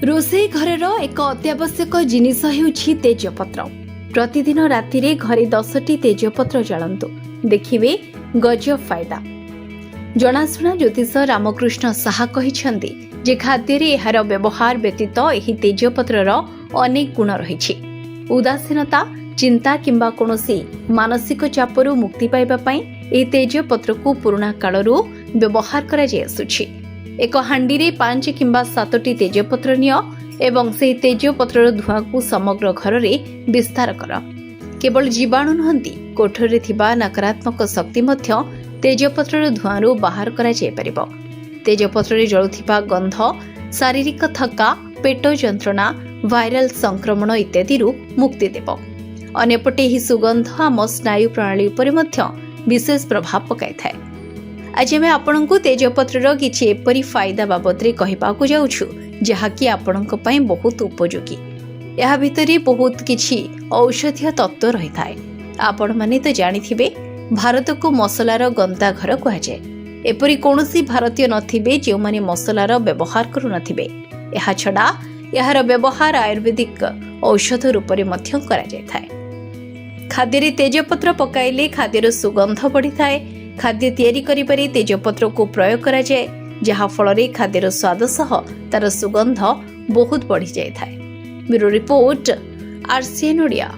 रोषेई घर एक अत्यावश्यक जिनिस हेउछि तेजपत्र। प्रतिदिन राति घरे 10टी तेजपत्र जलांतु, देखिबे गजब फायदा। जनाशुना ज्योतिष रामकृष्ण साहा कहिछन्ति जे खाद्य रे एहार व्यवहार व्यतीत एही तेजपत्रर अनेक गुण रहिछि। उदासीनता, चिंता किंबा कोनोसी मानसिक चापरु मुक्ति पाइबा पई एही तेजपत्र को पुराना कालरू व्यवहार करा जाय आसुछि। एक हांडी रे 5 किंबा 7टी तेजपत्र नियो एवं से तेजपत्रर धुआं को समग्र घर रे विस्तार कर। केवल जीवाणु नहंती, कोठर रे थिबा नकारात्मक शक्ति मध्य तेजपत्रर धुआं रो बाहर करा जाय परिबो। तेजपत्र रे जळुथिबा गंध शारीरिक थक्का, पेट जंत्रणा, वायरल संक्रमण इत्यादि रु मुक्ति देबो। अन्यपटे ही सुगंध आम स्नायु प्रणाली उपरे मध्य विशेष प्रभाव पकाई थाए। आज आम आपण को तेजपत्र किछि एपरि फायदा बाबद रे कहिबाकू जाउछु जहाँकि आपणक पई बहुत उपयोगी। यह भितरे बहुत किछि औषधीय तत्व रही थाए। आपण माने तो जानिथिबे भारत को मसलार गंता घर कहा जाए। एपरि कोनोसी भारतीय नथिबे जे माने मसलार व्यवहार करू नथिबे। एहा छडा यार व्यवहार आयुर्वेदिक औषध रूप में मध्य करा जाय थाए। खाद्य रे तेजपत्र पकाइले खाद्यर सुगंध बढ़ी थाए। खाद्य तैयारी करिबारे तेजपत्र को प्रयोग करा जाए, जहाँ फल रे खाद्यर स्वाद सह तार सुगंध बहुत बढ़ी जाय थाए। Bureau report, RCN Odia.